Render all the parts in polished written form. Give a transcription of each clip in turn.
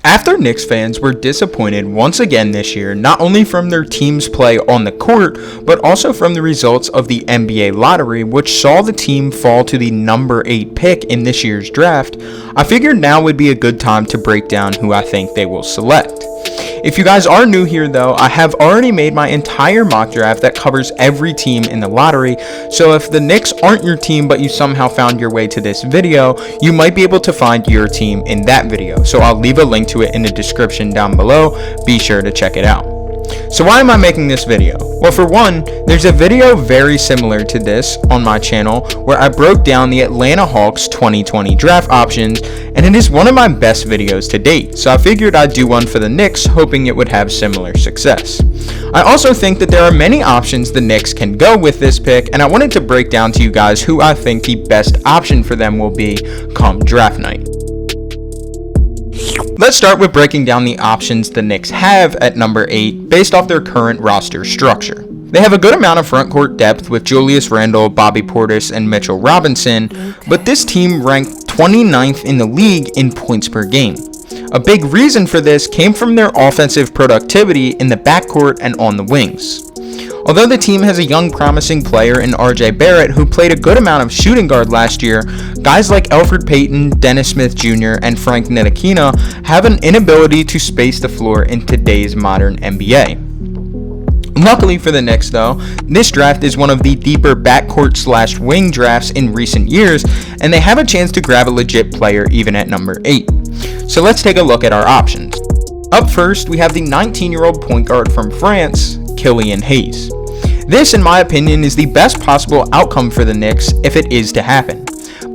After Knicks fans were disappointed once again this year, not only from their team's play on the court, but also from the results of the NBA lottery, which saw the team fall to the number 8 pick in this year's draft, I figured now would be a good time to break down who I think they will select. If you guys are new here though, I have already made my entire mock draft that covers every team in the lottery, so if the Knicks aren't your team but you somehow found your way to this video, you might be able to find your team in that video, so I'll leave a link to it in the description down below. Be sure to check it out. So why am I making this video? Well, for one, there's a video very similar to this on my channel where I broke down the Atlanta Hawks 2020 draft options, and it is one of my best videos to date, so I figured I'd do one for the Knicks, hoping it would have similar success. I also think that there are many options the Knicks can go with this pick, and I wanted to break down to you guys who I think the best option for them will be come draft night. Let's start with breaking down the options the Knicks have at number 8 based off their current roster structure. They have a good amount of front court depth with Julius Randle, Bobby Portis, and Mitchell Robinson, but this team ranked 29th in the league in points per game. A big reason for this came from their offensive productivity in the backcourt and on the wings. Although the team has a young promising player in RJ Barrett who played a good amount of shooting guard last year, guys like Elfrid Payton, Dennis Smith Jr., and Frank Ntilikina have an inability to space the floor in today's modern NBA. Luckily for the Knicks though, this draft is one of the deeper backcourt/wing drafts in recent years, and they have a chance to grab a legit player even at number 8. So let's take a look at our options. Up first, we have the 19-year-old point guard from France, Killian Hayes. This, in my opinion, is the best possible outcome for the Knicks if it is to happen.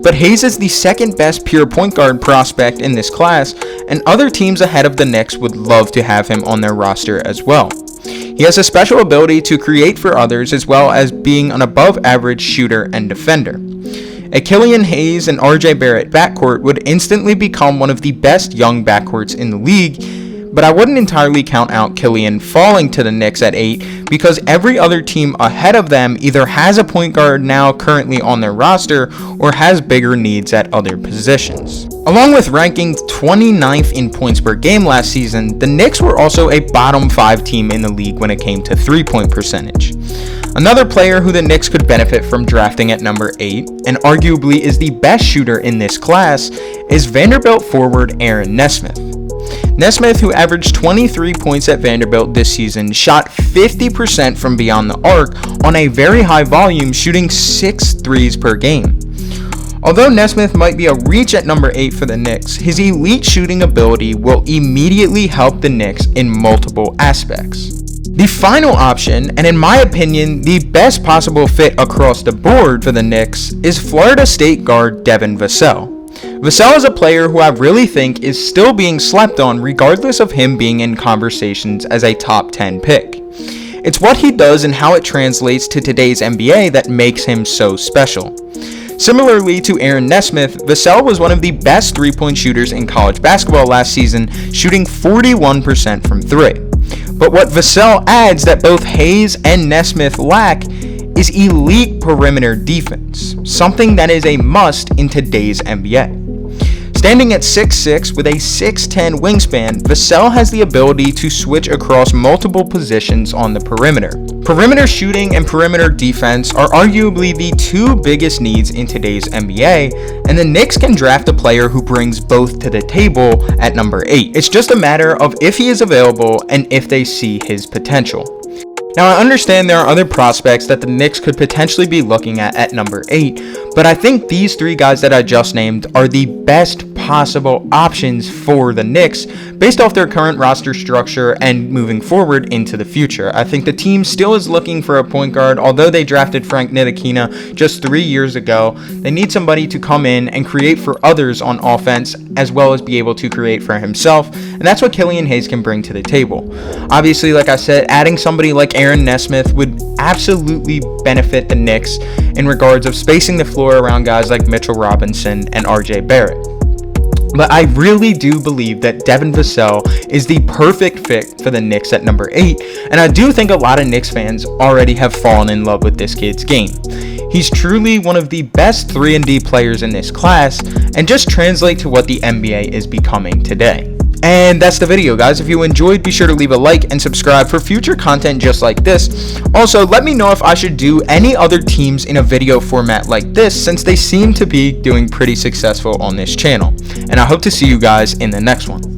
But Hayes is the second best pure point guard prospect in this class, and other teams ahead of the Knicks would love to have him on their roster as well. He has a special ability to create for others as well as being an above average shooter and defender. A Killian Hayes and RJ Barrett backcourt would instantly become one of the best young backcourts in the league, but I wouldn't entirely count out Killian falling to the Knicks at 8 because every other team ahead of them either has a point guard now currently on their roster or has bigger needs at other positions. Along with ranking 29th in points per game last season, the Knicks were also a bottom 5 team in the league when it came to 3-point percentage. Another player who the Knicks could benefit from drafting at number 8, and arguably is the best shooter in this class, is Vanderbilt forward Aaron Nesmith. Nesmith, who averaged 23 points at Vanderbilt this season, shot 50% from beyond the arc on a very high volume, shooting 6 threes per game. Although Nesmith might be a reach at number 8 for the Knicks, his elite shooting ability will immediately help the Knicks in multiple aspects. The final option, and in my opinion the best possible fit across the board for the Knicks, is Florida State guard Devin Vassell. Vassell is a player who I really think is still being slept on regardless of him being in conversations as a top 10 pick. It's what he does and how it translates to today's NBA that makes him so special. Similarly to Aaron Nesmith, Vassell was one of the best 3-point shooters in college basketball last season, shooting 41% from 3. But what Vassell adds that both Hayes and Nesmith lack is elite perimeter defense, something that is a must in today's NBA. Standing at 6'6" with a 6'10" wingspan, Vassell has the ability to switch across multiple positions on the perimeter. Perimeter shooting and perimeter defense are arguably the two biggest needs in today's NBA, and the Knicks can draft a player who brings both to the table at number 8. It's just a matter of if he is available and if they see his potential. Now, I understand there are other prospects that the Knicks could potentially be looking at number 8, but I think these 3 guys that I just named are the best possible options for the Knicks based off their current roster structure and moving forward into the future. I think the team still is looking for a point guard. Although they drafted Frank Ntilikina just 3 years ago, they need somebody to come in and create for others on offense as well as be able to create for himself, and that's what Killian Hayes can bring to the table. Obviously, like I said, adding somebody like Aaron Nesmith would absolutely benefit the Knicks in regards of spacing the floor around guys like Mitchell Robinson and RJ Barrett. But I really do believe that Devin Vassell is the perfect fit for the Knicks at number 8, and I do think a lot of Knicks fans already have fallen in love with this kid's game. He's truly one of the best 3-and-D players in this class, and just translate to what the NBA is becoming today. And that's the video, guys. If you enjoyed, be sure to leave a like and subscribe for future content just like this. Also, let me know if I should do any other teams in a video format like this, since they seem to be doing pretty successful on this channel. And I hope to see you guys in the next one.